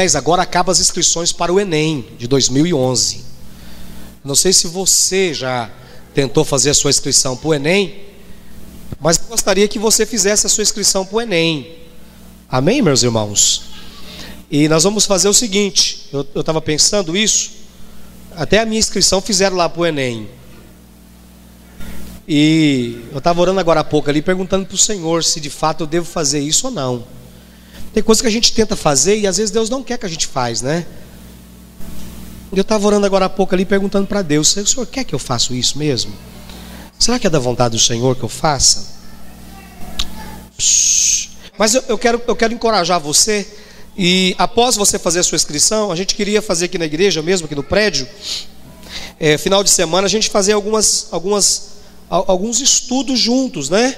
10 agora acabam as inscrições para o Enem de 2011. Não sei se você já tentou fazer a sua inscrição para o Enem, mas eu gostaria que você fizesse a sua inscrição para o Enem. Amém, meus irmãos? E nós vamos fazer o seguinte, eu estava pensando isso, até a minha inscrição fizeram lá para o Enem. E eu estava orando agora há pouco ali, perguntando para o Senhor se de fato eu devo fazer isso ou não. Tem coisa que a gente tenta fazer e às vezes Deus não quer que a gente faz, né? Eu estava orando agora há pouco ali, perguntando para Deus: o Senhor quer que eu faça isso mesmo? Será que é da vontade do Senhor que eu faça? Mas eu quero encorajar você. E após você fazer a sua inscrição, a gente queria fazer aqui na igreja mesmo, aqui no prédio, final de semana, a gente fazer alguns estudos juntos, né?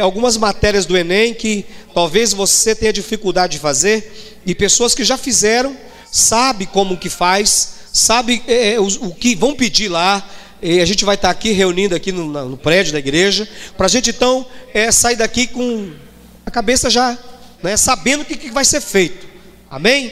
Algumas matérias do Enem que talvez você tenha dificuldade de fazer, e pessoas que já fizeram, sabe como que faz, sabe o que vão pedir lá. E a gente vai estar aqui reunindo aqui no prédio da igreja, para a gente então sair daqui com a cabeça já, né, sabendo o que vai ser feito. Amém?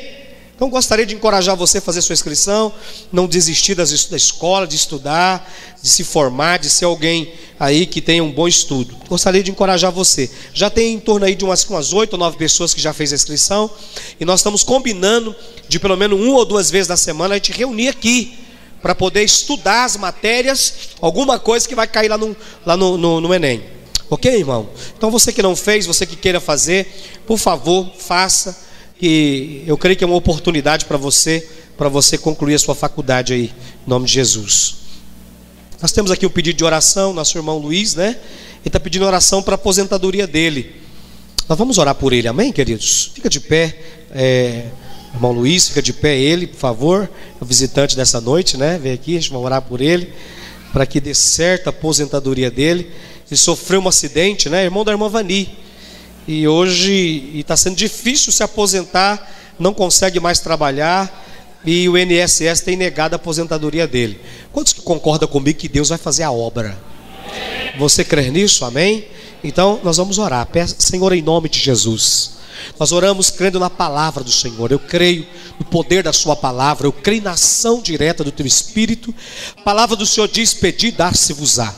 Então gostaria de encorajar você a fazer sua inscrição, não desistir da escola, de estudar, de se formar, de ser alguém aí que tenha um bom estudo. Gostaria de encorajar você. Já tem em torno aí de umas 8 ou 9 pessoas que já fez a inscrição, e nós estamos combinando de pelo menos 1 ou 2 vezes na semana a gente reunir aqui, para poder estudar as matérias, alguma coisa que vai cair lá no Enem. Ok, irmão? Então você que não fez, você que queira fazer, por favor, faça. E eu creio que é uma oportunidade para você concluir a sua faculdade aí, em nome de Jesus. Nós temos aqui o pedido de oração, nosso irmão Luiz, né? Ele está pedindo oração para a aposentadoria dele. Nós vamos orar por ele, amém, queridos? Fica de pé, irmão Luiz, fica de pé ele, por favor. É o visitante dessa noite, né? Vem aqui, a gente vai orar por ele, para que dê certo a aposentadoria dele. Ele sofreu um acidente, né? Irmão da irmã Vani. E hoje está sendo difícil se aposentar, não consegue mais trabalhar, e o INSS tem negado a aposentadoria dele. Quantos que concordam comigo que Deus vai fazer a obra? Você crê nisso? Amém? Então nós vamos orar. Senhor, em nome de Jesus, nós oramos crendo na palavra do Senhor. Eu creio no poder da sua palavra, eu creio na ação direta do teu Espírito. A palavra do Senhor diz: pedi, dar-se-vos-á.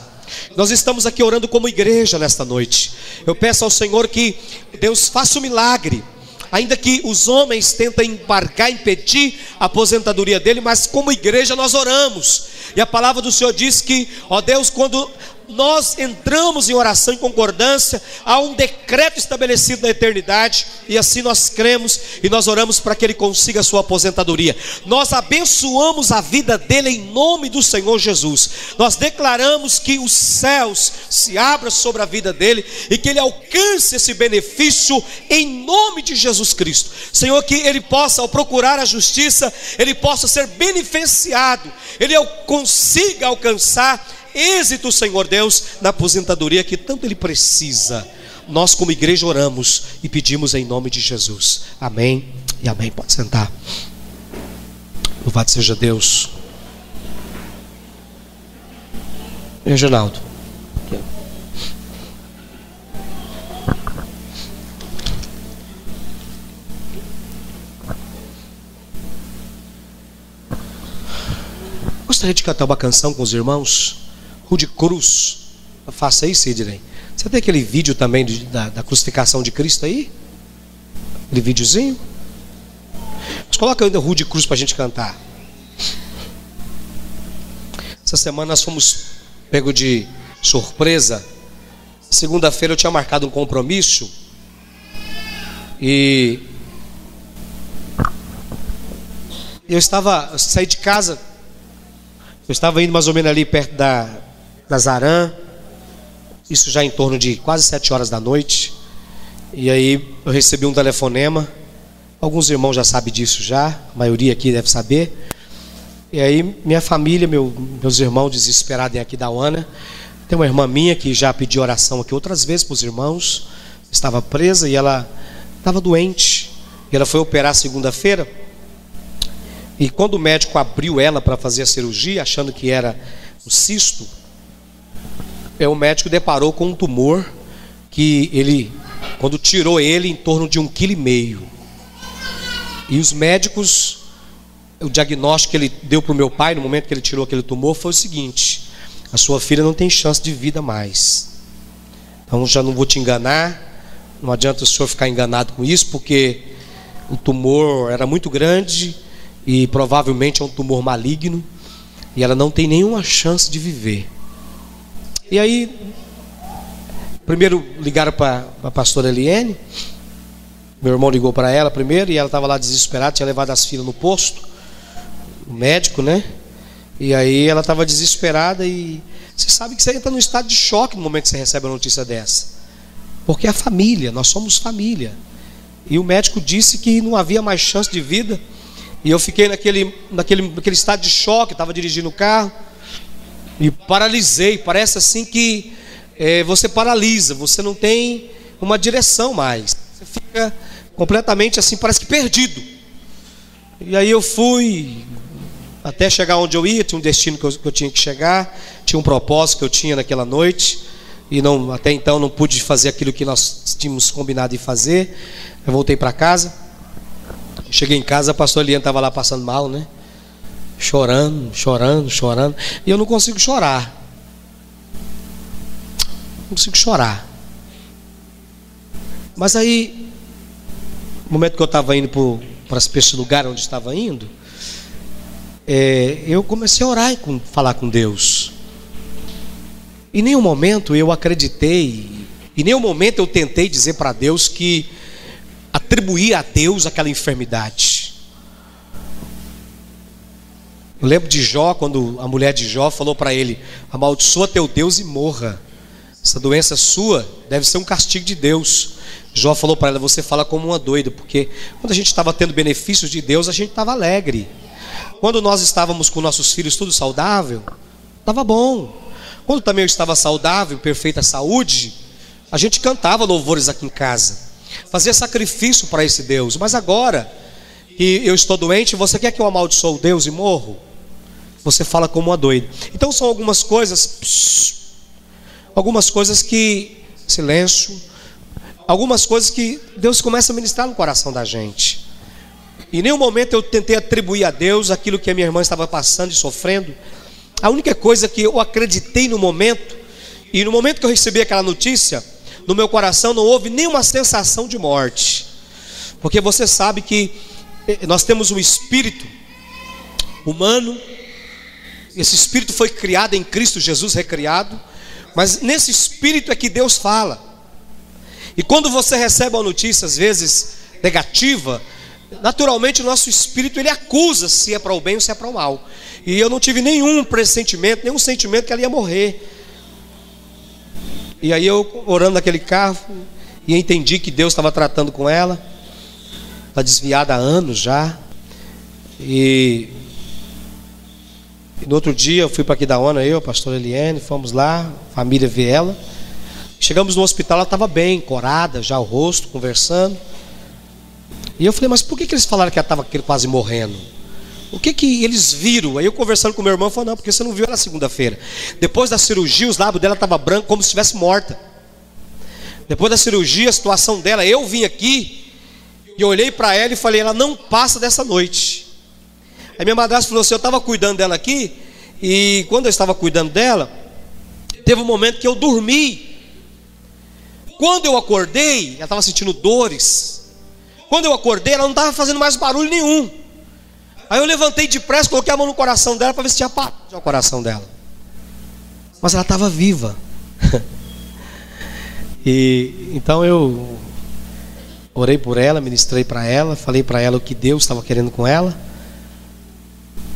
Nós estamos aqui orando como igreja nesta noite. Eu peço ao Senhor que Deus faça um milagre, ainda que os homens tentem embargar, impedir a aposentadoria dele, mas como igreja nós oramos. E a palavra do Senhor diz que, ó Deus, quando nós entramos em oração em concordância, há um decreto estabelecido na eternidade, e assim nós cremos e nós oramos para que ele consiga a sua aposentadoria. Nós abençoamos a vida dele em nome do Senhor Jesus. Nós declaramos que os céus se abram sobre a vida dele e que ele alcance esse benefício em nome de Jesus Cristo. Senhor, que ele possa, ao procurar a justiça, ele possa ser beneficiado, ele consiga alcançar êxito, Senhor Deus, na aposentadoria que tanto ele precisa. Nós como igreja oramos e pedimos em nome de Jesus. Amém e amém. Pode sentar. Louvado seja Deus. Reginaldo. Gostaria de cantar uma canção com os irmãos. Rude Cruz. Faça aí, Sidney. Você tem aquele vídeo também da crucificação de Cristo aí? Aquele videozinho? Mas coloca ainda o Rude Cruz para a gente cantar. Essa semana nós fomos pego de surpresa. Segunda-feira eu tinha marcado um compromisso. E eu saí de casa. Eu estava indo mais ou menos ali perto da Zarã, isso já em torno de quase 7 horas da noite. E aí eu recebi um telefonema. Alguns irmãos já sabem disso já, a maioria aqui deve saber. E aí minha família, meus irmãos desesperados aqui da UANA. Tem uma irmã minha que já pediu oração aqui outras vezes para os irmãos. Estava presa e ela estava doente. E ela foi operar segunda-feira. E quando o médico abriu ela para fazer a cirurgia, achando que era o cisto, o médico deparou com um tumor que ele, quando tirou ele, em torno de 1,5 kg. E os médicos, o diagnóstico que ele deu para o meu pai no momento que ele tirou aquele tumor foi o seguinte: a sua filha não tem chance de vida mais. Então já não vou te enganar, não adianta o senhor ficar enganado com isso, porque o tumor era muito grande e provavelmente é um tumor maligno e ela não tem nenhuma chance de viver. E aí, primeiro ligaram para a pastora Eliane. Meu irmão ligou para ela primeiro e ela estava lá desesperada, tinha levado as filhas no posto, o médico, né? E aí ela estava desesperada e você sabe que você entra num estado de choque no momento que você recebe uma notícia dessa. Porque é a família, nós somos família. E o médico disse que não havia mais chance de vida. E eu fiquei naquele estado de choque, estava dirigindo o carro e paralisei. Parece assim que você paralisa, você não tem uma direção mais. Você fica completamente assim, parece que perdido. E aí eu fui até chegar onde eu ia, tinha um destino que eu tinha que chegar, tinha um propósito que eu tinha naquela noite, e não, até então não pude fazer aquilo que nós tínhamos combinado de fazer. Eu voltei para casa. Cheguei em casa, a pastora Eliane estava lá passando mal, né? Chorando. E eu não consigo chorar. Não consigo chorar. Mas aí, no momento que eu estava indo para esse lugar onde estava indo, eu comecei a orar e falar com Deus. Em nenhum momento eu acreditei, em nenhum momento eu tentei dizer para Deus que atribuir a Deus aquela enfermidade. Eu lembro de Jó, quando a mulher de Jó falou para ele: amaldiçoa teu Deus e morra. Essa doença sua deve ser um castigo de Deus. Jó falou para ela: você fala como uma doida, porque quando a gente estava tendo benefícios de Deus, a gente estava alegre. Quando nós estávamos com nossos filhos tudo saudável, estava bom. Quando também eu estava saudável, perfeita saúde, a gente cantava louvores aqui em casa, fazia sacrifício para esse Deus. Mas agora que eu estou doente, você quer que eu amaldiçoe o Deus e morro? Você fala como uma doida. Então são algumas coisas que, silêncio, algumas coisas que Deus começa a ministrar no coração da gente. Em nenhum momento eu tentei atribuir a Deus aquilo que a minha irmã estava passando e sofrendo. A única coisa que eu acreditei no momento, e no momento que eu recebi aquela notícia, no meu coração não houve nenhuma sensação de morte. Porque você sabe que nós temos um espírito humano, esse espírito foi criado em Cristo Jesus, recriado, mas nesse espírito é que Deus fala. E quando você recebe uma notícia às vezes negativa, naturalmente o nosso espírito ele acusa se é para o bem ou se é para o mal. E eu não tive nenhum pressentimento, nenhum sentimento que ela ia morrer. E aí eu orando naquele carro, e entendi que Deus estava tratando com ela. Está desviada há anos já. E no outro dia eu fui para Aquidauana, eu, a pastora Eliane, fomos lá, a família vê ela. Chegamos no hospital, ela estava bem, corada, já o rosto, conversando. E eu falei: mas por que eles falaram que ela estava quase morrendo? O que eles viram? Aí eu conversando com meu irmão, falei: não, porque você não viu ela segunda-feira. Depois da cirurgia, os lábios dela estavam brancos, como se estivesse morta. Depois da cirurgia, a situação dela, eu vim aqui e olhei para ela e falei: ela não passa dessa noite. Aí minha madrasta falou assim: eu estava cuidando dela aqui, e quando eu estava cuidando dela, teve um momento que eu dormi. Quando eu acordei, ela estava sentindo dores. Quando eu acordei, ela não estava fazendo mais barulho nenhum. Aí eu levantei depressa, coloquei a mão no coração dela para ver se tinha parado o coração dela. Mas ela estava viva. E então eu orei por ela, ministrei para ela, falei para ela o que Deus estava querendo com ela.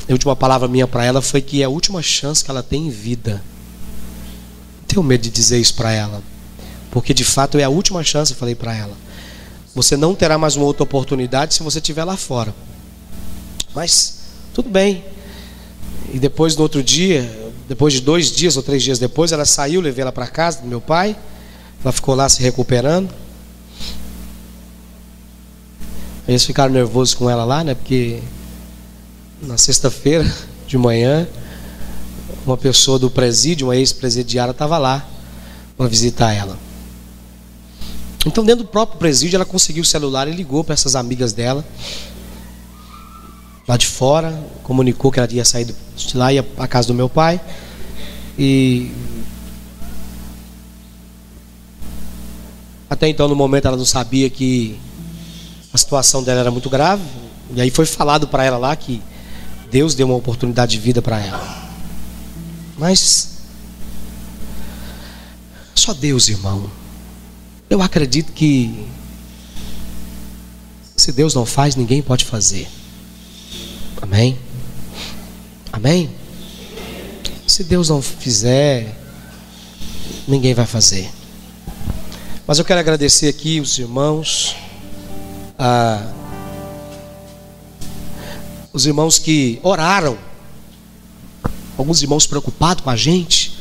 A última palavra minha para ela foi que é a última chance que ela tem em vida. Não tenho medo de dizer isso para ela, porque de fato é a última chance. Eu falei para ela: você não terá mais uma outra oportunidade se você estiver lá fora. Mas tudo bem. E depois no outro dia, depois de 2 dias ou 3 dias depois, ela saiu, levei ela para casa do meu pai. Ela ficou lá se recuperando. Eles ficaram nervosos com ela lá, né? Porque na sexta-feira de manhã, uma pessoa do presídio, uma ex-presidiária, estava lá para visitar ela. Então dentro do próprio presídio ela conseguiu o celular e ligou para essas amigas dela. lá de fora, comunicou que ela ia sair de lá, ia para a casa do meu pai. E até então, no momento, ela não sabia que a situação dela era muito grave. E aí foi falado para ela lá que Deus deu uma oportunidade de vida para ela. Mas só Deus, irmão. Eu acredito que se Deus não faz, ninguém pode fazer. Amém? Amém? Se Deus não fizer, ninguém vai fazer. Mas eu quero agradecer aqui os irmãos, os irmãos que oraram. Alguns irmãos preocupados com a gente,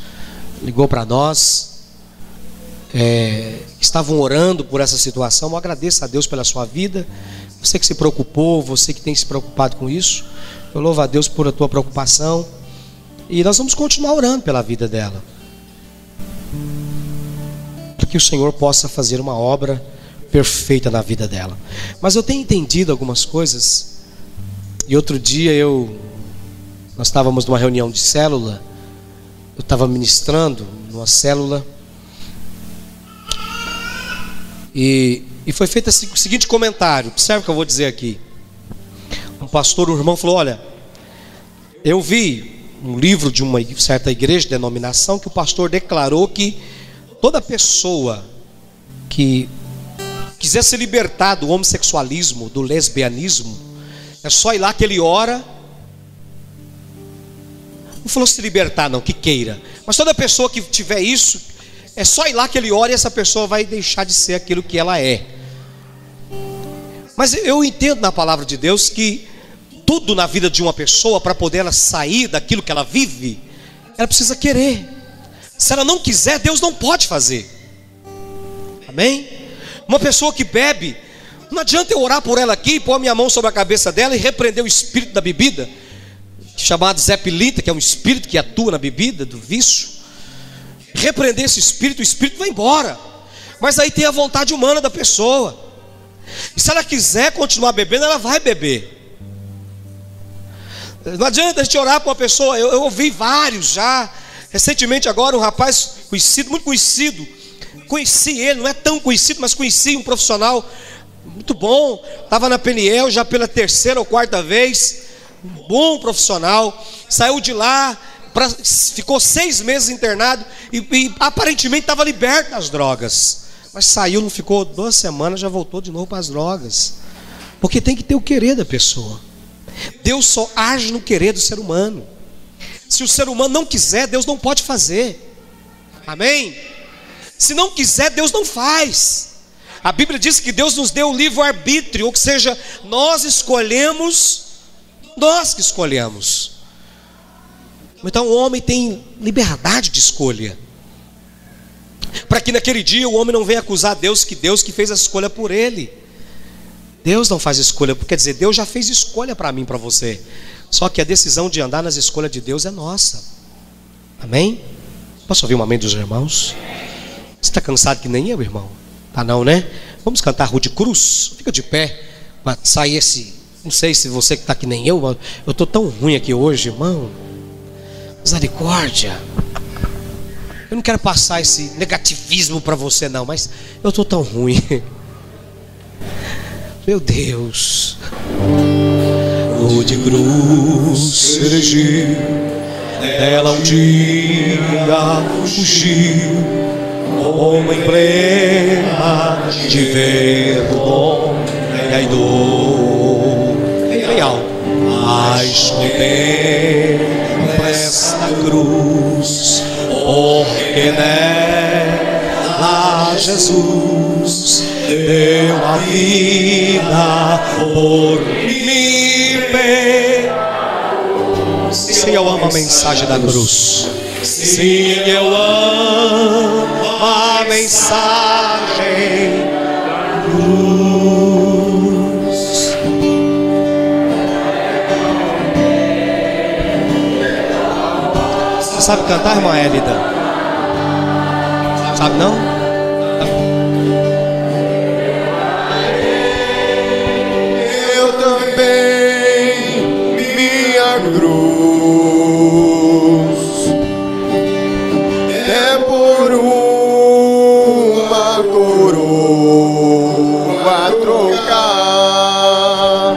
ligou para nós, estavam orando por essa situação. Eu agradeço a Deus pela sua vida. Você que se preocupou, você que tem se preocupado com isso, eu louvo a Deus por a tua preocupação. E nós vamos continuar orando pela vida dela, para que o Senhor possa fazer uma obra perfeita na vida dela. Mas eu tenho entendido algumas coisas. E outro dia nós estávamos numa reunião de célula. Eu estava ministrando numa célula. E foi feito o seguinte comentário. Observe o que eu vou dizer aqui. Um pastor, um irmão falou: olha, eu vi um livro de uma certa igreja de denominação que o pastor declarou que toda pessoa que quiser se libertar do homossexualismo, do lesbianismo, é só ir lá que ele ora. Não falou se libertar não, que queira. Mas toda pessoa que tiver isso, é só ir lá que ele ora e essa pessoa vai deixar de ser aquilo que ela é. Mas eu entendo na palavra de Deus que tudo na vida de uma pessoa, para poder ela sair daquilo que ela vive, ela precisa querer. Se ela não quiser, Deus não pode fazer. Amém? Uma pessoa que bebe, não adianta eu orar por ela aqui, pôr a minha mão sobre a cabeça dela e repreender o espírito da bebida, chamado Zé Pilintra, que é um espírito que atua na bebida, do vício. Repreender esse espírito, o espírito vai embora. Mas aí tem a vontade humana da pessoa. E se ela quiser continuar bebendo, ela vai beber. Não adianta a gente orar para uma pessoa. Eu ouvi vários já. Recentemente agora um rapaz conhecido, muito conhecido. Conheci ele, não é tão conhecido, mas conheci um profissional muito bom. Estava na Peniel já pela 3ª ou 4ª vez. Um bom profissional. Saiu de lá, ficou 6 meses internado e aparentemente estava liberto das drogas. Mas saiu, não ficou 2 semanas, já voltou de novo para as drogas. Porque tem que ter o querer da pessoa. Deus só age no querer do ser humano. Se o ser humano não quiser, Deus não pode fazer. Amém? Se não quiser, Deus não faz. A Bíblia diz que Deus nos deu o livre-arbítrio, ou seja, nós escolhemos, nós que escolhemos. Então o homem tem liberdade de escolha, para que naquele dia o homem não venha acusar Deus que fez a escolha por ele. Deus não faz escolha, quer dizer, Deus já fez escolha para mim, para você. Só que a decisão de andar nas escolhas de Deus é nossa. Amém? Posso ouvir um amém dos irmãos? Você está cansado que nem eu, irmão? Tá não, né? Vamos cantar Rude Cruz? Fica de pé para sair esse... Não sei se você que está que nem eu estou tão ruim aqui hoje, irmão. Misericórdia. Eu não quero passar esse negativismo para você não, mas eu estou tão ruim. Meu Deus. Rude cruz surgiu, dela um dia fugiu, como emblema de ver o bom e a dor. Bem alto. Mas contempla esta cruz, porque nela Jesus deu a vida por mim. Sim, eu amo a mensagem da cruz. Sim, eu amo a mensagem da cruz. Você sabe cantar, irmã Élida? Sabe não? cruz é por uma coroa trocar.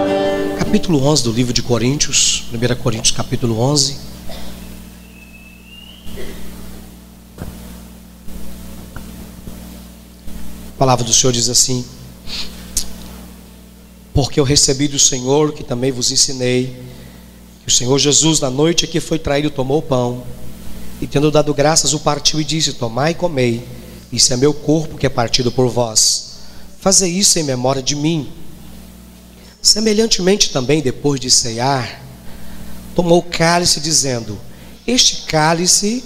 Capítulo 11 do livro de Coríntios, 1 Coríntios capítulo 11. A palavra do Senhor diz assim: porque eu recebi do Senhor, que também vos ensinei, que o Senhor Jesus, na noite em que foi traído, tomou o pão, e tendo dado graças, o partiu e disse: tomai e comei, isso é meu corpo que é partido por vós, fazei isso em memória de mim. Semelhantemente também, depois de cear, tomou o cálice, dizendo: este cálice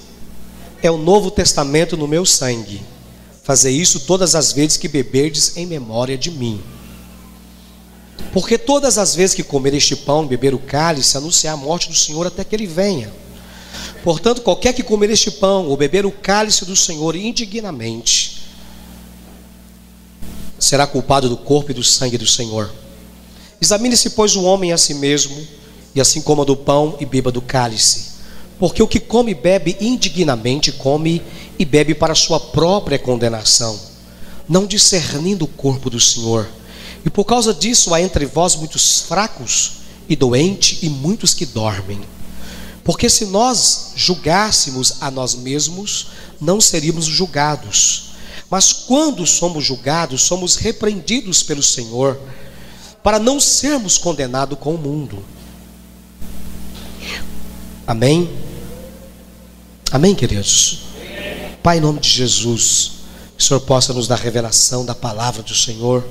é o novo testamento no meu sangue, fazei isso todas as vezes que beberdes em memória de mim. Porque todas as vezes que comer este pão e beber o cálice, anunciar a morte do Senhor até que ele venha. Portanto, qualquer que comer este pão ou beber o cálice do Senhor indignamente, será culpado do corpo e do sangue do Senhor. Examine-se, pois, o homem a si mesmo, e assim coma do pão e beba do cálice. Porque o que come e bebe indignamente, come e bebe para a sua própria condenação, não discernindo o corpo do Senhor. E por causa disso há entre vós muitos fracos e doentes, e muitos que dormem. Porque se nós julgássemos a nós mesmos, não seríamos julgados. Mas quando somos julgados, somos repreendidos pelo Senhor, para não sermos condenados com o mundo. Amém? Amém, queridos? Pai, em nome de Jesus, que o Senhor possa nos dar revelação da palavra do Senhor,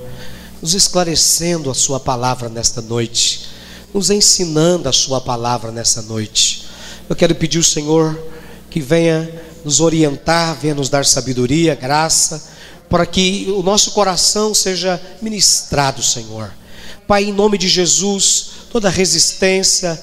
nos esclarecendo a sua palavra nesta noite, nos ensinando a sua palavra nesta noite. Eu quero pedir ao Senhor que venha nos orientar, venha nos dar sabedoria, graça, para que o nosso coração seja ministrado, Senhor. Pai, em nome de Jesus, toda resistência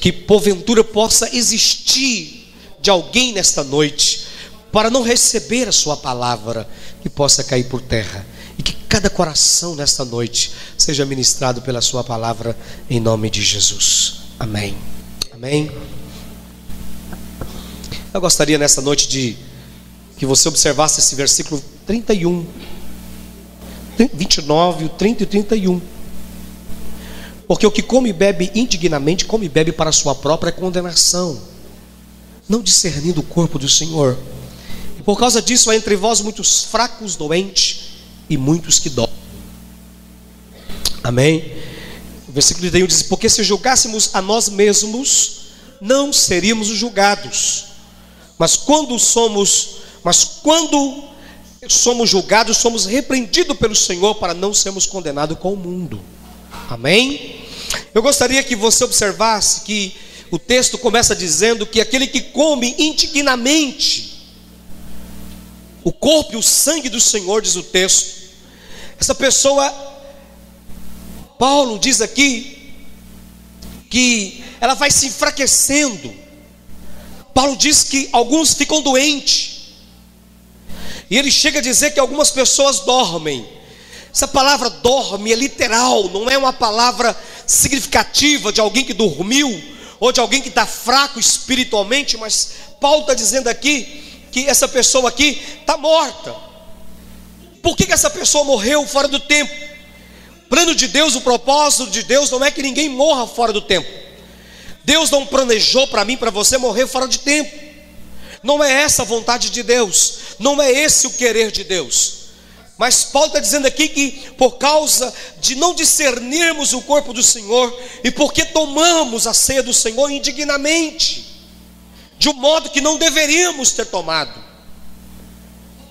que porventura possa existir de alguém nesta noite, para não receber a sua palavra, que possa cair por terra, e que cada coração nesta noite seja ministrado pela sua palavra, em nome de Jesus. Amém. Amém. Eu gostaria nesta noite de que você observasse esse versículo 31, 29, 30 e 31. Porque o que come e bebe indignamente, come e bebe para a sua própria condenação, não discernindo o corpo do Senhor. E por causa disso há entre vós muitos fracos, doentes, e muitos que dormem. Amém? O versículo 31 diz: porque se julgássemos a nós mesmos, não seríamos julgados. Mas quando somos julgados, somos repreendidos pelo Senhor, para não sermos condenados com o mundo. Amém? Eu gostaria que você observasse que o texto começa dizendo que aquele que come indignamente o corpo e o sangue do Senhor, diz o texto, essa pessoa, Paulo diz aqui que ela vai se enfraquecendo. Paulo diz que alguns ficam doentes, e ele chega a dizer que algumas pessoas dormem. Essa palavra dorme é literal, não é uma palavra significativa de alguém que dormiu, ou de alguém que está fraco espiritualmente, mas Paulo está dizendo aqui que essa pessoa aqui está morta. Por que essa pessoa morreu fora do tempo? O plano de Deus, o propósito de Deus não é que ninguém morra fora do tempo. Deus não planejou para mim, para você morrer fora de tempo. Não é essa a vontade de Deus, não é esse o querer de Deus. Mas Paulo está dizendo aqui que por causa de não discernirmos o corpo do Senhor, e porque tomamos a ceia do Senhor indignamente, de um modo que não deveríamos ter tomado,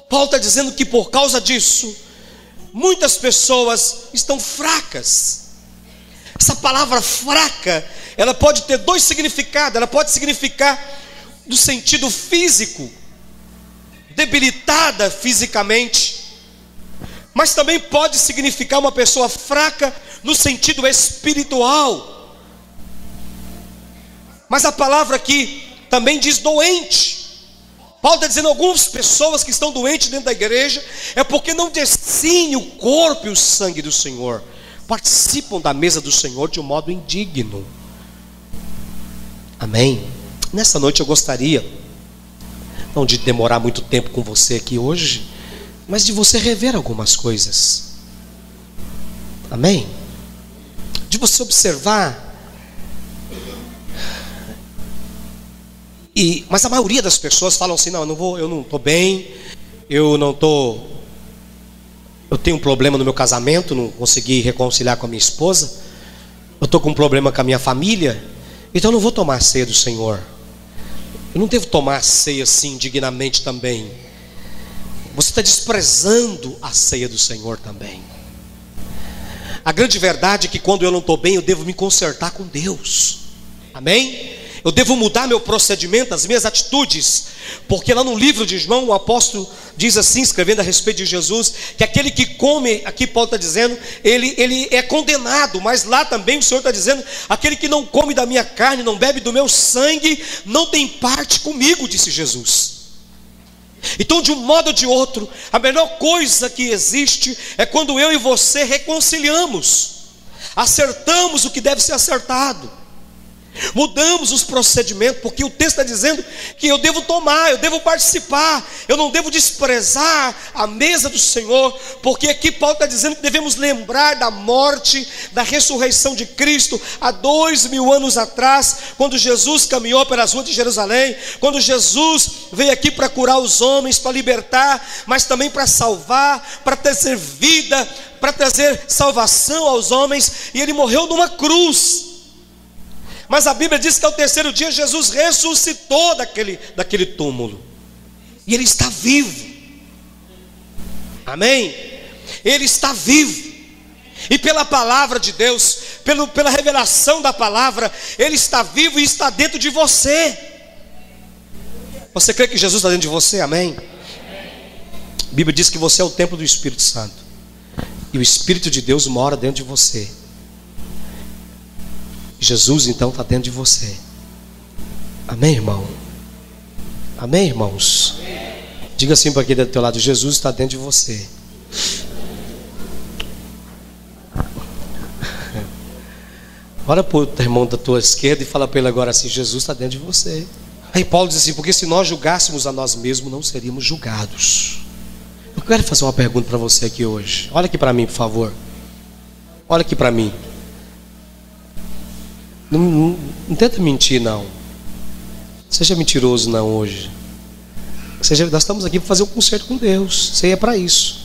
Paulo está dizendo que por causa disso, muitas pessoas estão fracas. Essa palavra fraca, ela pode ter dois significados. Ela pode significar do sentido físico, debilitada fisicamente, mas também pode significar uma pessoa fraca no sentido espiritual. Mas a palavra aqui também diz doente. Paulo está dizendo algumas pessoas que estão doentes dentro da igreja é porque não discernem o corpo e o sangue do Senhor, participam da mesa do Senhor de um modo indigno. Amém? Nessa noite eu gostaria, não de demorar muito tempo com você aqui hoje, mas de você rever algumas coisas. Amém? De você observar. Mas a maioria das pessoas falam assim: não, eu não estou bem, eu tenho um problema no meu casamento, não consegui reconciliar com a minha esposa, eu estou com um problema com a minha família, então eu não vou tomar a ceia do Senhor. Eu não devo tomar a ceia assim indignamente também. Você está desprezando a ceia do Senhor também. A grande verdade é que quando eu não estou bem, eu devo me consertar com Deus. Amém? Eu devo mudar meu procedimento, as minhas atitudes, porque lá no livro de João, o apóstolo diz assim, escrevendo a respeito de Jesus, que aquele que come, aqui Paulo está dizendo, ele é condenado, mas lá também o Senhor está dizendo: aquele que não come da minha carne, não bebe do meu sangue, não tem parte comigo, disse Jesus. Então, de um modo ou de outro, a melhor coisa que existe é quando eu e você reconciliamos, acertamos o que deve ser acertado, mudamos os procedimentos, porque o texto está dizendo que eu devo tomar, eu devo participar, eu não devo desprezar a mesa do Senhor, porque aqui Paulo está dizendo que devemos lembrar da morte, da ressurreição de Cristo há 2000 anos atrás, quando Jesus caminhou pelas ruas de Jerusalém, quando Jesus veio aqui para curar os homens, para libertar, mas também para salvar, para trazer vida, para trazer salvação aos homens, e Ele morreu numa cruz. Mas a Bíblia diz que ao terceiro dia Jesus ressuscitou daquele túmulo. E Ele está vivo. Amém? Ele está vivo. E pela palavra de Deus, pela revelação da palavra, Ele está vivo e está dentro de você. Você crê que Jesus está dentro de você? Amém? A Bíblia diz que você é o templo do Espírito Santo. E o Espírito de Deus mora dentro de você. Jesus então está dentro de você. Amém, irmão? Amém, irmãos? Diga assim para aquele do teu lado: Jesus está dentro de você. Olha para o irmão da tua esquerda e fala para ele agora assim: Jesus está dentro de você. Aí Paulo diz assim: porque se nós julgássemos a nós mesmos, não seríamos julgados. Eu quero fazer uma pergunta para você aqui hoje. Olha aqui para mim, por favor. Olha aqui para mim. Não tenta mentir, não. Seja mentiroso não hoje. Nós estamos aqui para fazer um concerto com Deus. Você é para isso.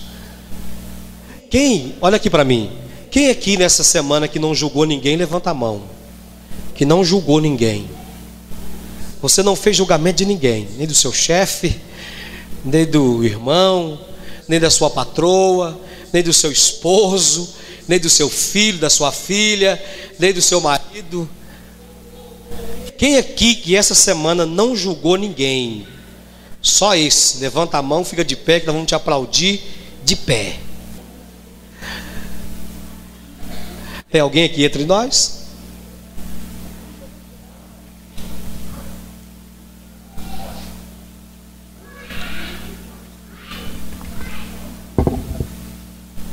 Olha aqui para mim. Quem aqui nessa semana que não julgou ninguém, levanta a mão. Que não julgou ninguém. Você não fez julgamento de ninguém. Nem do seu chefe, nem do irmão, nem da sua patroa, nem do seu esposo, nem do seu filho, da sua filha, nem do seu marido. Quem aqui que essa semana não julgou ninguém? Só esse. Levanta a mão, fica de pé, que nós vamos te aplaudir de pé. Tem alguém aqui entre nós?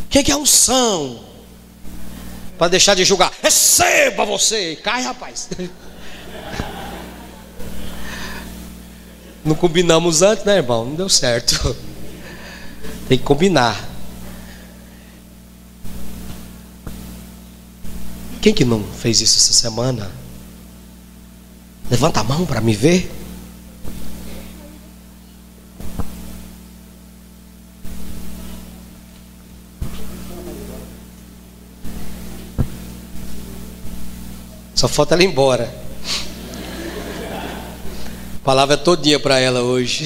Quem que é unção para deixar de julgar? Receba você. Cai, rapaz. Não combinamos antes, né, irmão? Não deu certo. Tem que combinar. Quem que não fez isso essa semana? Levanta a mão para me ver. Só falta ela ir embora. A palavra é todinha para ela hoje.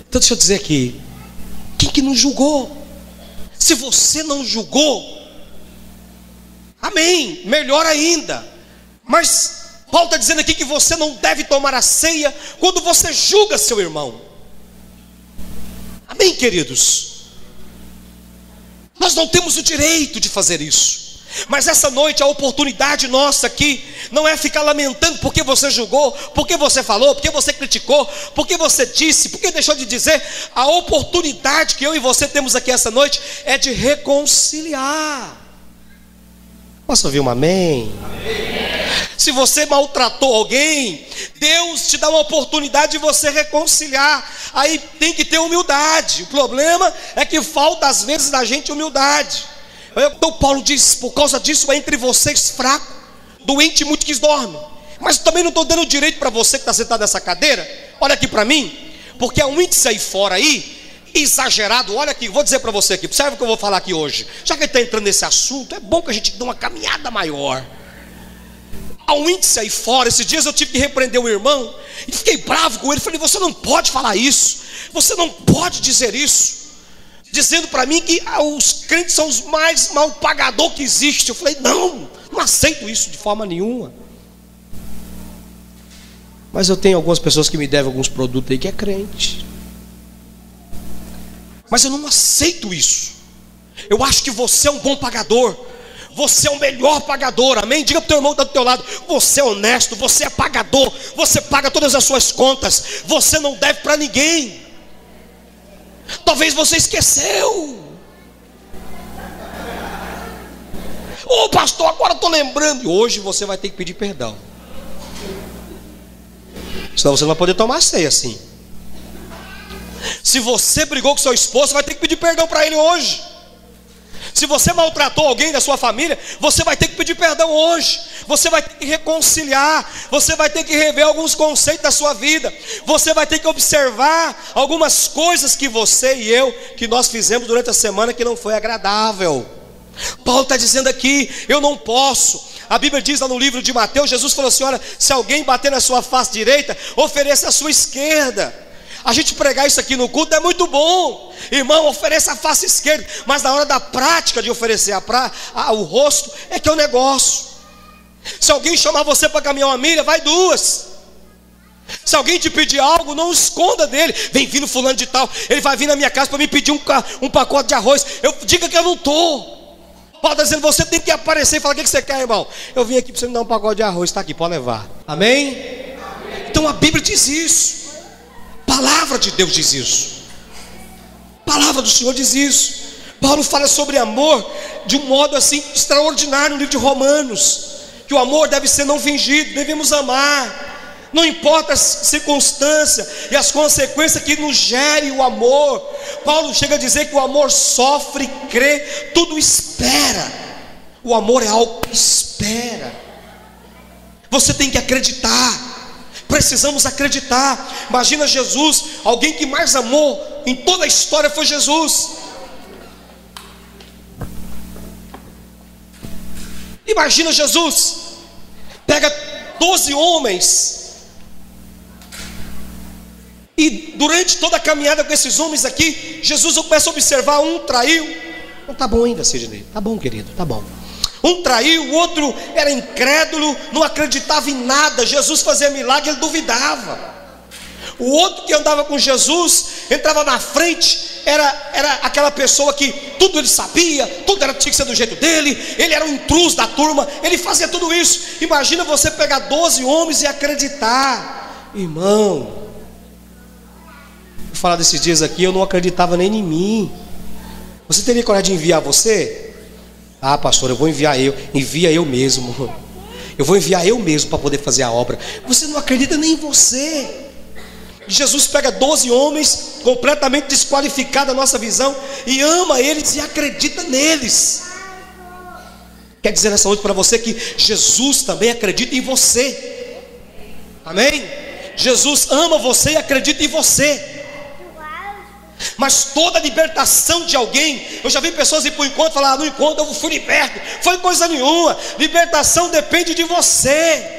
Então deixa eu dizer aqui: quem que não julgou? Se você não julgou, amém, melhor ainda. Mas Paulo está dizendo aqui que você não deve tomar a ceia quando você julga seu irmão. Amém, queridos? Nós não temos o direito de fazer isso. Mas essa noite a oportunidade nossa aqui não é ficar lamentando porque você julgou, porque você falou, porque você criticou, porque você disse, porque deixou de dizer. A oportunidade que eu e você temos aqui essa noite é de reconciliar. Posso ouvir um amém? Se você maltratou alguém, Deus te dá uma oportunidade de você reconciliar. Aí tem que ter humildade. O problema é que falta às vezes da gente humildade. Então Paulo diz: por causa disso é entre vocês fraco, doente e muito que dorme. Mas também não estou dando direito para você que está sentado nessa cadeira. Olha aqui para mim, porque há um índice aí fora aí exagerado. Olha aqui, vou dizer para você aqui, observe o que eu vou falar aqui hoje. Já que ele está entrando nesse assunto, é bom que a gente dê uma caminhada maior. Há um índice aí fora. Esses dias eu tive que repreender um irmão e fiquei bravo com ele. Falei: você não pode falar isso, você não pode dizer isso, dizendo para mim que os crentes são os mais mal pagadores que existe. Eu falei: não aceito isso de forma nenhuma. Mas eu tenho algumas pessoas que me devem alguns produtos aí que é crente, mas eu não aceito isso. Eu acho que você é um bom pagador, você é o melhor pagador, amém? Diga para o teu irmão que está do teu lado: você é honesto, você é pagador, você paga todas as suas contas, você não deve para ninguém. Talvez você esqueceu. Ô pastor, agora estou lembrando. E hoje você vai ter que pedir perdão, senão você não vai poder tomar ceia assim. Se você brigou com seu esposo, você vai ter que pedir perdão para ele hoje. Se você maltratou alguém da sua família, você vai ter que pedir perdão hoje. Você vai ter que reconciliar. Você vai ter que rever alguns conceitos da sua vida. Você vai ter que observar algumas coisas que você e eu, que nós fizemos durante a semana, que não foi agradável. Paulo está dizendo aqui: eu não posso. A Bíblia diz lá no livro de Mateus, Jesus falou assim: olha, se alguém bater na sua face direita, ofereça a sua esquerda. A gente pregar isso aqui no culto é muito bom, irmão, ofereça a face esquerda, mas na hora da prática de oferecer o rosto é que é o negócio. Se alguém chamar você para caminhar uma milha, vai duas. Se alguém te pedir algo, não esconda dele. Vem vindo fulano de tal, ele vai vir na minha casa para me pedir um pacote de arroz. Diga que eu não estou. Paulo está dizendo: você tem que aparecer e falar: o que você quer, irmão? Eu vim aqui para você me dar um pacote de arroz, está aqui, pode levar. Amém? Então a Bíblia diz isso. Palavra de Deus diz isso. Palavra do Senhor diz isso. Paulo fala sobre amor de um modo assim extraordinário no livro de Romanos, que o amor deve ser não fingido, devemos amar, não importa as circunstâncias e as consequências que nos gere o amor. Paulo chega a dizer que o amor sofre, crê, tudo espera. O amor é algo que espera. Você tem que acreditar. Precisamos acreditar. Imagina Jesus, alguém que mais amou em toda a história foi Jesus. Imagina Jesus, pega 12 homens, e durante toda a caminhada com esses homens aqui, Jesus começa a observar: um traiu. Não está bom ainda, Sidney? Está bom, querido, está bom. Um traiu, o outro era incrédulo, não acreditava em nada. Jesus fazia milagre, ele duvidava. O outro que andava com Jesus, entrava na frente, era aquela pessoa que tudo ele sabia, tudo tinha que ser do jeito dele, ele era um intruso da turma, ele fazia tudo isso. Imagina você pegar 12 homens e acreditar. Irmão, vou falar desses dias aqui, eu não acreditava nem em mim. Você teria coragem de enviar você? Ah, pastor, eu vou enviar envia eu mesmo. Eu vou enviar eu mesmo para poder fazer a obra. Você não acredita nem em você. Jesus pega 12 homens completamente desqualificados da nossa visão e ama eles e acredita neles. Quer dizer nessa noite para você que Jesus também acredita em você. Amém? Jesus ama você e acredita em você. Mas toda libertação de alguém, eu já vi pessoas ir para o encontro e falar: no encontro eu fui liberto. Foi coisa nenhuma. Libertação depende de você.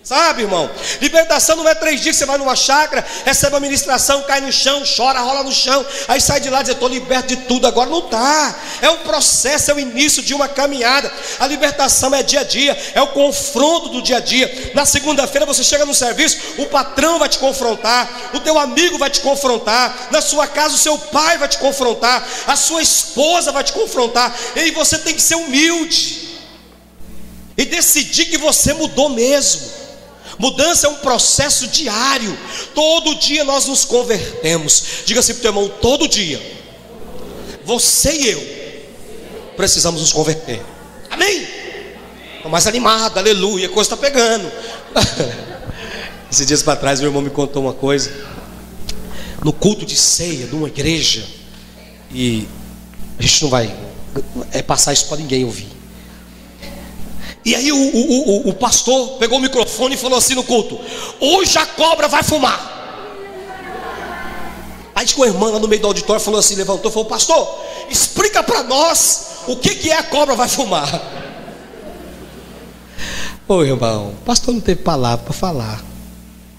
Sabe, irmão? Libertação não é 3 dias que você vai numa chácara, recebe a ministração, cai no chão, chora, rola no chão, aí sai de lá e diz: eu estou liberto de tudo. Agora não está. É um processo, é o início de uma caminhada. A libertação é dia a dia, é o confronto do dia a dia. Na segunda-feira você chega no serviço, o patrão vai te confrontar, o teu amigo vai te confrontar, na sua casa o seu pai vai te confrontar, a sua esposa vai te confrontar. E você tem que ser humilde e decidir que você mudou mesmo. Mudança é um processo diário. Todo dia nós nos convertemos. Diga assim para o teu irmão: todo dia você e eu precisamos nos converter. Amém? Estou mais animado, aleluia, a coisa está pegando. Esses dias para trás, meu irmão me contou uma coisa. No culto de ceia de uma igreja, e a gente não vai passar isso para ninguém ouvir. E aí o pastor pegou o microfone e falou assim no culto: hoje a cobra vai fumar. Aí tinha uma irmã lá no meio do auditório, falou assim, levantou e falou: pastor, explica para nós o que é a cobra vai fumar. Ô irmão, o pastor não teve palavra para falar.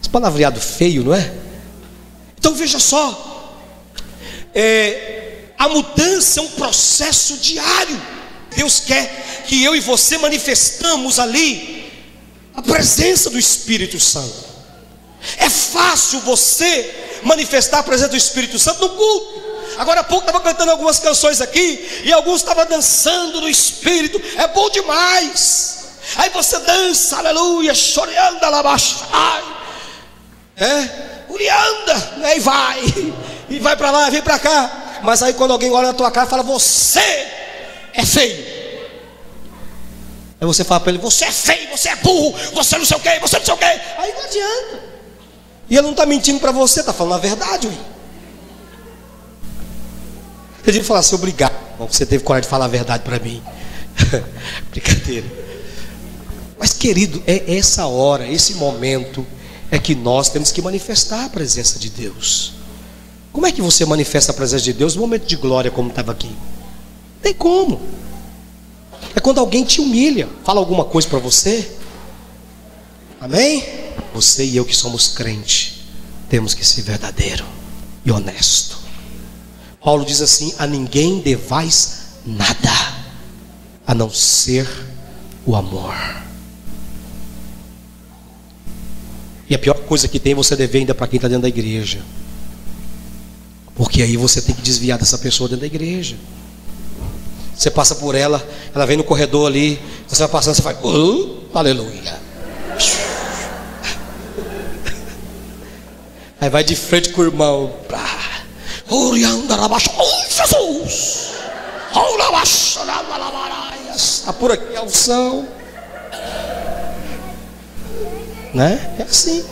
Esse palavreado feio, não é? Então veja só, a mudança é um processo diário. Deus quer que eu e você manifestamos ali a presença do Espírito Santo. É fácil você manifestar a presença do Espírito Santo no culto. Agora há pouco estava cantando algumas canções aqui, e alguns estavam dançando no Espírito. É bom demais. Aí você dança, aleluia, choreando alabaxai, urianda, e vai para lá, vem para cá. Mas aí quando alguém olha na tua cara e fala: você é feio. Aí você fala para ele: você é feio, você é burro, você não sei o que, você não sei o que. Aí não adianta. E ele não está mentindo para você, está falando a verdade. Ué. Eu devia falar assim: obrigado, você teve coragem de falar a verdade para mim. Brincadeira. Mas querido, é essa hora, esse momento é que nós temos que manifestar a presença de Deus. Como é que você manifesta a presença de Deus no momento de glória como estava aqui? Não tem como. É quando alguém te humilha, fala alguma coisa para você. Amém? Você e eu que somos crentes temos que ser verdadeiro e honesto. Paulo diz assim: a ninguém devais nada, a não ser o amor. E a pior coisa que tem é você dever ainda para quem está dentro da igreja, porque aí você tem que desviar dessa pessoa dentro da igreja. Você passa por ela, ela vem no corredor ali, você vai passando, você vai, aleluia. Aí vai de frente com o irmão, Jesus, está por aqui a unção, né? É assim.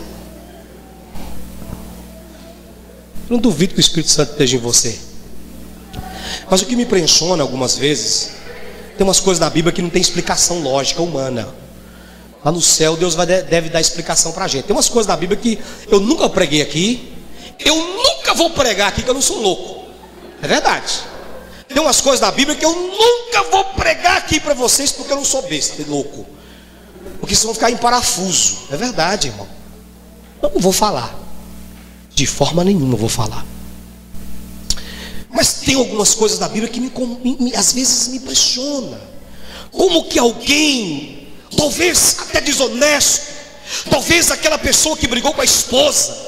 Eu não duvido que o Espírito Santo esteja em você. Mas o que me impressiona algumas vezes, tem umas coisas na Bíblia que não tem explicação lógica humana. Lá no céu Deus deve dar explicação para a gente. Tem umas coisas na Bíblia que eu nunca preguei aqui, eu nunca vou pregar aqui, que eu não sou louco. É verdade. Tem umas coisas na Bíblia que eu nunca vou pregar aqui para vocês, porque eu não sou besta, louco. Porque vocês vão ficar em parafuso. É verdade, irmão. Eu não vou falar. De forma nenhuma eu vou falar. Mas tem algumas coisas na Bíblia que às vezes me impressiona. Como que alguém, talvez até desonesto, talvez aquela pessoa que brigou com a esposa.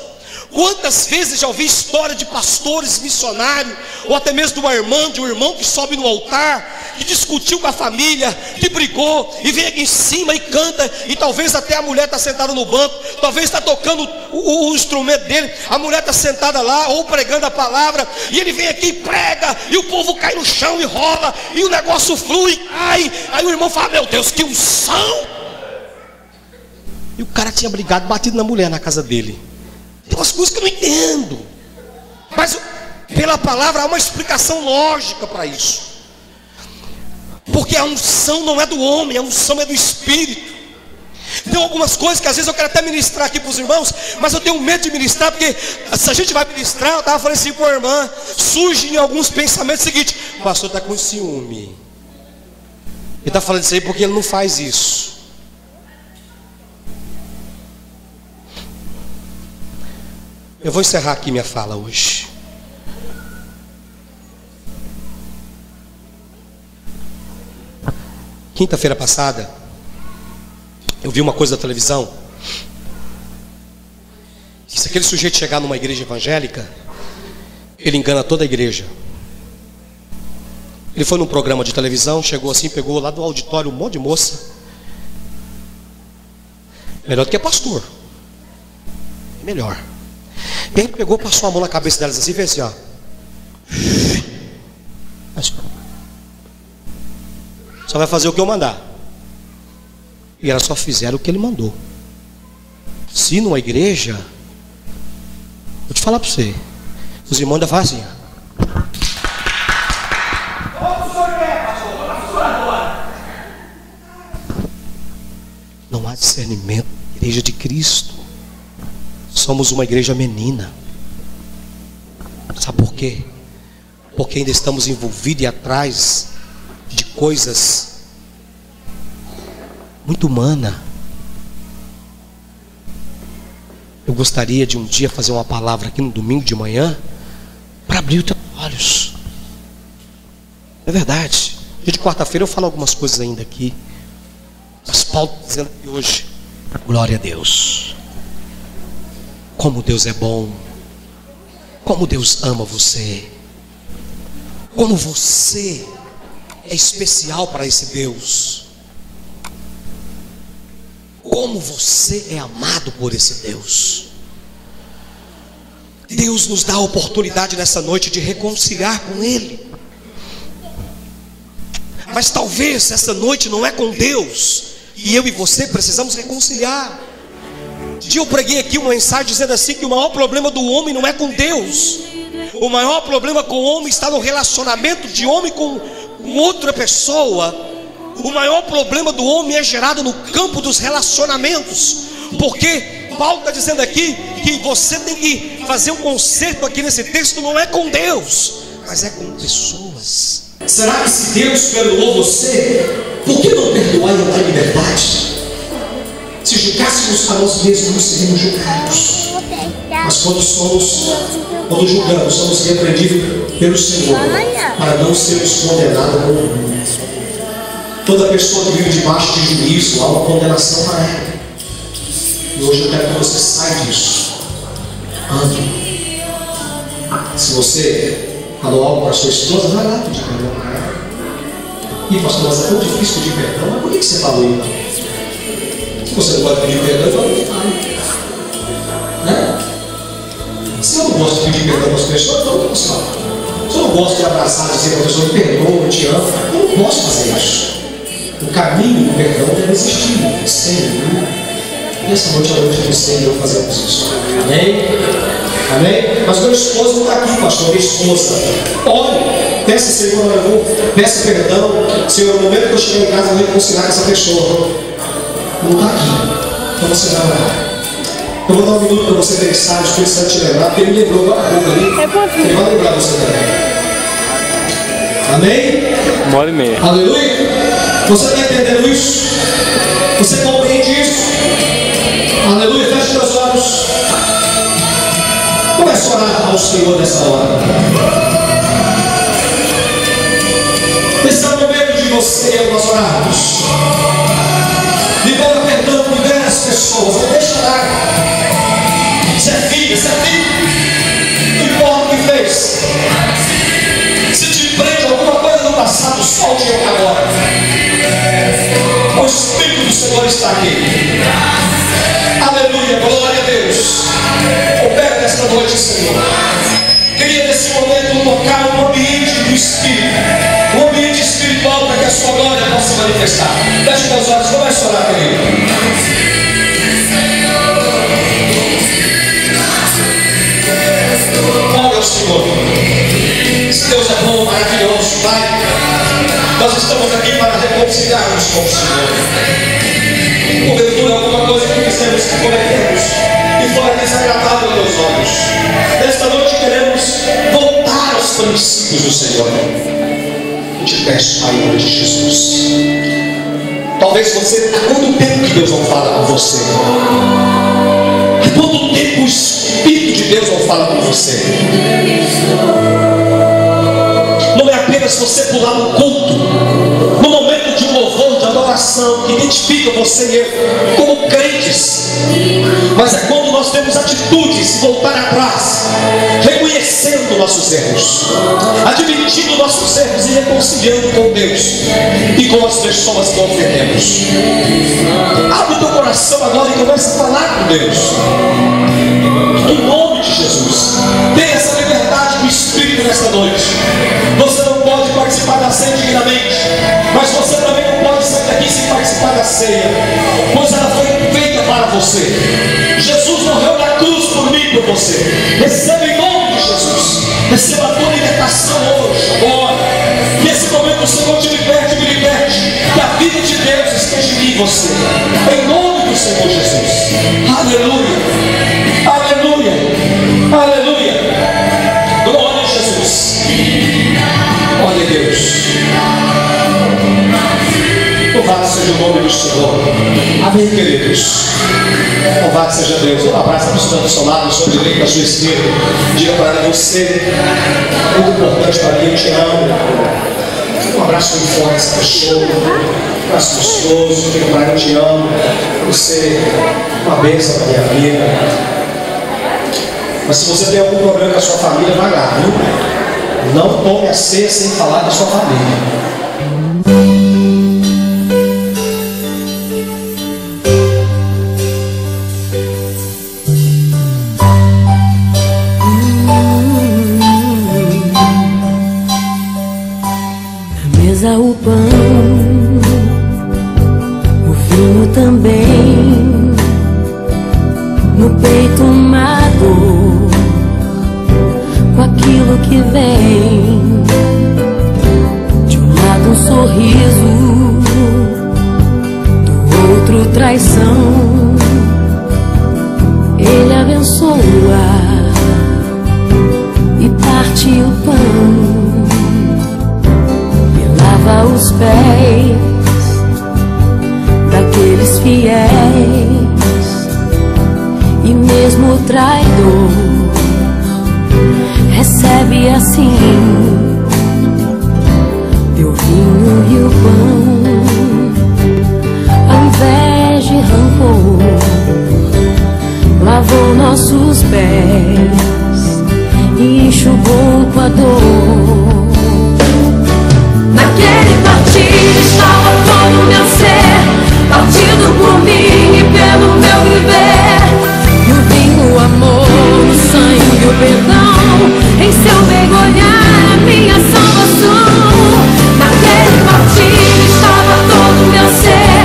Quantas vezes já ouvi história de pastores missionários, ou até mesmo de uma irmã, de um irmão que sobe no altar, que discutiu com a família, que brigou, e vem aqui em cima e canta, e talvez até a mulher está sentada no banco, talvez está tocando o instrumento dele, a mulher está sentada lá, ou pregando a palavra, e ele vem aqui e prega, e o povo cai no chão e rola, e o negócio flui, cai, aí o irmão fala: meu Deus, que unção! E o cara tinha brigado, batido na mulher na casa dele. Tem umas coisas que eu não entendo, mas pela palavra há uma explicação lógica para isso. Porque a unção não é do homem, a unção é do Espírito. Tem algumas coisas que às vezes eu quero até ministrar aqui para os irmãos, mas eu tenho medo de ministrar, porque se a gente vai ministrar, eu estava falando assim para a irmã, surgem alguns pensamentos seguintes: o pastor está com ciúme. Ele está falando isso aí porque ele não faz isso. Eu vou encerrar aqui minha fala hoje. Quinta-feira passada, eu vi uma coisa da televisão. Se aquele sujeito chegar numa igreja evangélica, ele engana toda a igreja. Ele foi num programa de televisão, chegou assim, pegou lá do auditório um monte de moça. Melhor do que pastor. Melhor. E ele pegou, passou a mão na cabeça delas assim e fez assim, ó. Só vai fazer o que eu mandar. E elas só fizeram o que ele mandou. Se numa igreja, vou te falar para você, os irmãos ainda fazem assim. Não há discernimento na igreja de Cristo. Somos uma igreja menina. Sabe por quê? Porque ainda estamos envolvidos e atrás de coisas muito humanas. Eu gostaria de um dia fazer uma palavra aqui no domingo de manhã para abrir os teus olhos. É verdade. Dia de quarta-feira eu falo algumas coisas ainda aqui. Mas Paulo está dizendo aqui hoje: glória a Deus. Como Deus é bom. Como Deus ama você. Como você é especial para esse Deus. Como você é amado por esse Deus. Deus nos dá a oportunidade nessa noite de reconciliar com Ele. Mas talvez essa noite não é com Deus. E eu e você precisamos reconciliar. Um dia eu preguei aqui uma mensagem dizendo assim, que o maior problema do homem não é com Deus. O maior problema com o homem está no relacionamento de homem com outra pessoa. O maior problema do homem é gerado no campo dos relacionamentos. Porque Paulo está dizendo aqui que você tem que fazer um conserto aqui nesse texto. Não é com Deus, mas é com pessoas. Será que se Deus perdoou você, por que não perdoar e dar liberdade? Se julgássemos a nós mesmos, não seríamos julgados. Mas quando julgamos, somos repreendidos pelo Senhor, para não sermos condenados pelo mundo. Toda pessoa que vive debaixo de juízo, há uma condenação para ela. E hoje eu quero que você saia disso. Ande. Se você falou algo para a sua esposa, vai lá pedir perdão para ela. E pastor, mas é tão difícil pedir perdão. Mas por que você falou isso? Se você não pode pedir perdão, então não fale. Né? Se eu não gosto de pedir perdão para as pessoas, então eu não posso falar. Se eu não gosto de abraçar e dizer para a pessoa, me perdoa, eu te amo, eu não posso fazer isso. O caminho do perdão deve existir, sempre. E essa noite à noite você e eu fazemos isso. Amém? Amém? Mas meu esposo não está aqui, pastor, minha esposa. Olhe, peça, Senhor, peça perdão. Senhor, no momento que eu chegar em casa, eu vou reconciliar com essa pessoa. Não está aqui. Então você vai orar. Eu vou dar um minuto para você pensar, o Espírito Santo te lembrar, porque ele me lembrou agora há pouco ali. Ele vai lembrar você também. Amém? 1h30. Aleluia. Você está entendendo isso? Você compreende isso? Aleluia. Feche seus olhos. Comece a orar ao Senhor nessa hora. Esse é o momento de você e nós orarmos. Libera perdão, libera as pessoas. Não deixa lá. Você é filho, você é filho. Não importa o que fez. Se te prende alguma coisa no passado, solte ele agora. O Espírito do Senhor está aqui. Aleluia, glória a Deus. Opera nesta noite, Senhor. Queria nesse momento tocar no ambiente do Espírito, um ambiente espiritual, para que a sua glória possa se manifestar. Feche meus olhos, comece a orar, querido. Glória ao Senhor. Deus é bom, maravilhoso, Pai. Nós estamos aqui para reconciliarmos com o Senhor. Porventura, alguma coisa que fizemos, que cometemos, e fora desagradável aos teus olhos. Nesta noite queremos voltar aos princípios do Senhor. Eu te peço, Pai, em nome de Jesus. Talvez você, há quanto tempo que Deus não fala com você? Há quanto tempo o Espírito de Deus não fala com você? Não é apenas você pular no culto, no momento de louvor, de adoração, que identifica você e eu como crentes, mas é quando nós temos atitudes de voltar atrás, reconhecendo nossos erros, admitindo nossos erros e reconciliando com Deus e com as pessoas que ofendemos. Abre o teu coração agora e começa a falar com Deus em nome de Jesus. Tenha essa liberdade do Espírito nesta noite. Você não pode participar da ceia dignamente, mas você também ceia, pois ela foi feita para você. Jesus morreu na cruz por mim e por você. Receba em nome de Jesus. Receba a tua libertação hoje, agora. Que esse momento o Senhor te liberte, me liberte. Que a vida de Deus esteja em mim e você. Em nome do Senhor Jesus. Aleluia. Aleluia. Aleluia. Glória a Jesus. Glória a Deus. Louvado seja o nome do Senhor. Amém, queridos. Louvado seja Deus. Um abraço para o Senhor do seu lado, do seu direito, da sua esquerda. Diga para ela: você é muito importante para mim, eu te amo. Um abraço muito forte essa pessoa. Um abraço gostoso. Diga para ela: eu te amo. Você é uma bênção na minha vida. Mas se você tem algum problema com a sua família, vai lá, viu? Não tome a ceia sem falar da sua família. O pão, o vinho também, no peito uma dor, com aquilo que vem, de um lado um sorriso, do outro traição. Ele abençoa e parte o pão, os pés daqueles fiéis, e mesmo o traidor recebe assim teu vinho e o pão. Ao invés de rancor, lavou nossos pés e enxugou com a dor. Naquele partir estava todo o meu ser, partido por mim e pelo meu viver. E o vinho, o amor, o sangue, o perdão, em seu mergulhar a minha salvação. Naquele partir estava todo o meu ser,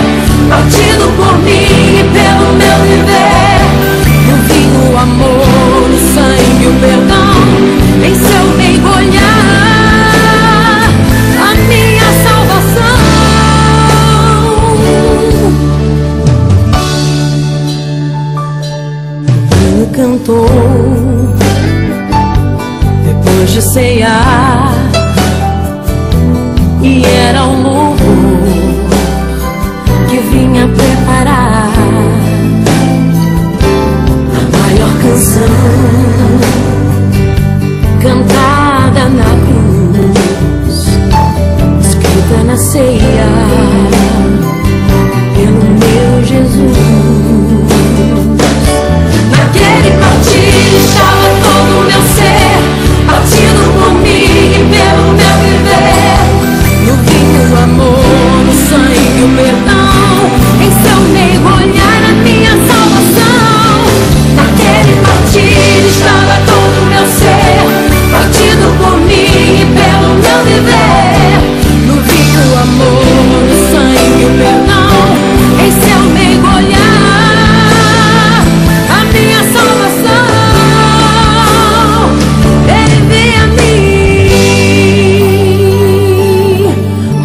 partido por mim e pelo meu viver. E o vinho, o amor, o sangue, o perdão, em seu mergulhar minha salvação. O cantor, depois de ceiar, e era um louvor que vinha preparar a maior canção cantada na cruz, na ceia, pelo meu Jesus. Naquele partir estava todo o meu ser, partido por mim e pelo meu viver. No vinho, o amor, o sangue, o perdão, em seu mergulhar a minha salvação. Naquele partir estava todo o meu ser, partido por mim e pelo meu viver. O amor, o sangue, o perdão, em seu mergulhar a minha salvação. Ele veio a mim,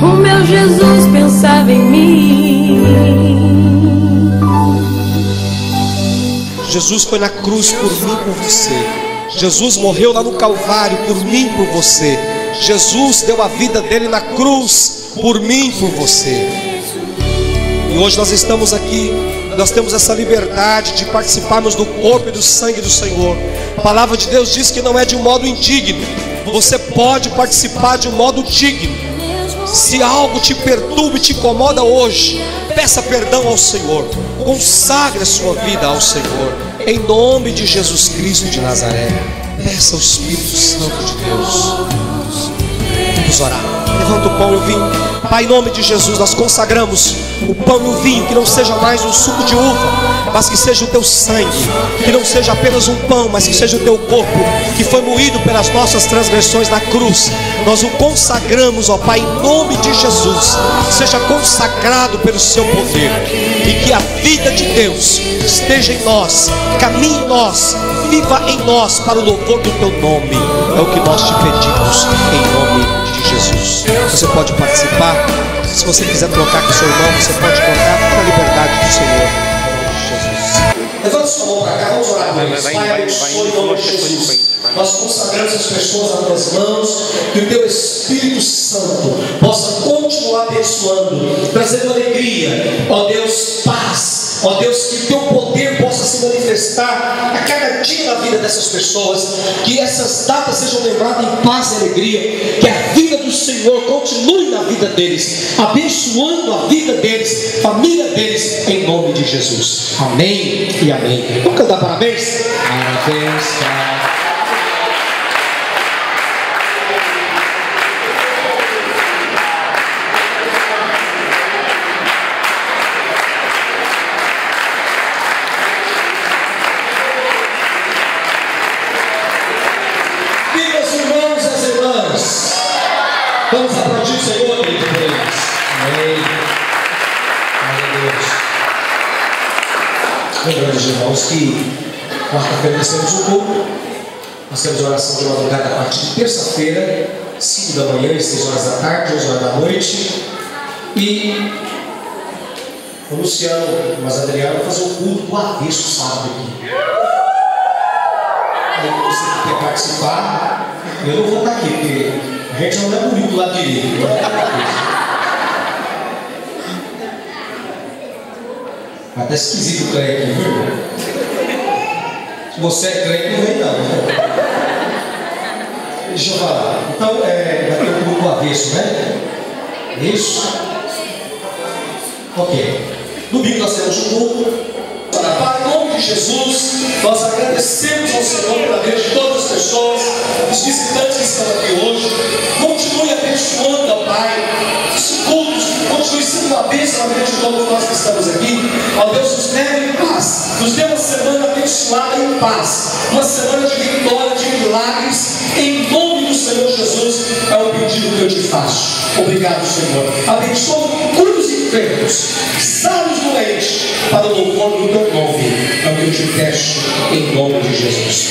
o meu Jesus pensava em mim. Jesus foi na cruz por mim e por você. Jesus morreu lá no Calvário por mim e por você. Jesus deu a vida dele na cruz por mim e por você. E hoje nós estamos aqui, nós temos essa liberdade de participarmos do corpo e do sangue do Senhor. A palavra de Deus diz que não é de um modo indigno. Você pode participar de um modo digno. Se algo te perturba e te incomoda hoje, peça perdão ao Senhor. Consagre a sua vida ao Senhor, em nome de Jesus Cristo de Nazaré. Peça ao Espírito Santo de Deus. Vamos orar. Levanta o pão e o vinho. Pai, em nome de Jesus, nós consagramos o pão e o vinho, que não seja mais um suco de uva, mas que seja o teu sangue, que não seja apenas um pão, mas que seja o teu corpo, que foi moído pelas nossas transgressões na cruz. Nós o consagramos, ó Pai, em nome de Jesus. Seja consagrado pelo seu poder, e que a vida de Deus esteja em nós, caminhe em nós, viva em nós, para o louvor do teu nome. É o que nós te pedimos, em nome de Jesus. Você pode participar. Se você quiser trocar com seu irmão, você pode trocar com a liberdade do Senhor, em nome de Jesus. Levanta sua mão para cá, vamos orar por eles. Pai, abençoe em nome de Jesus. Nós consagramos as pessoas nas tuas mãos, que o teu Espírito Santo possa continuar abençoando, trazendo alegria, ó Deus, paz, ó Deus, que o teu poder possa se manifestar a cada dia na vida dessas pessoas, que essas datas sejam lembradas em paz e alegria, que a vida do Senhor continue na vida deles, abençoando a vida deles, família deles, em nome de Jesus. Amém e amém. Vamos cantar parabéns? Parabéns, Pai. Vamos aplaudir o Senhor, querido, por eles. Amém. Glória a Deus. Lembrando, irmãos, que quarta-feira nós temos um culto. Nós temos oração de madrugada a partir de terça-feira, 5 da manhã e 6 horas da tarde, 11 horas da noite. E o Luciano e o Adriano vão fazer o culto do avesso sábado aqui. Aí você que quer participar, eu não vou estar aqui, porque a gente não é bonito lá direito. Até esquisito o crente aqui, viu? Se você é crente, não vem não, né? Deixa eu falar. Então, vai ter um grupo avesso, né? Isso? Ok. Domingo nós temos um grupo. Pai, em nome de Jesus, nós agradecemos ao Senhor pela vida de todas as pessoas, os visitantes que estão aqui hoje. Continue abençoando, ó Pai, os cultos, continue sendo uma bênção na vida de todos nós que estamos aqui. Ó Deus, nos leve em paz, nos dê uma semana abençoada em paz, uma semana de vitória, de milagres, em nome do Senhor Jesus. É o pedido que eu te faço. Obrigado, Senhor. Abençoa, cura os enfermos, sara os doentes, para o louvor do teu nome. É o que eu te peço, em nome de Jesus.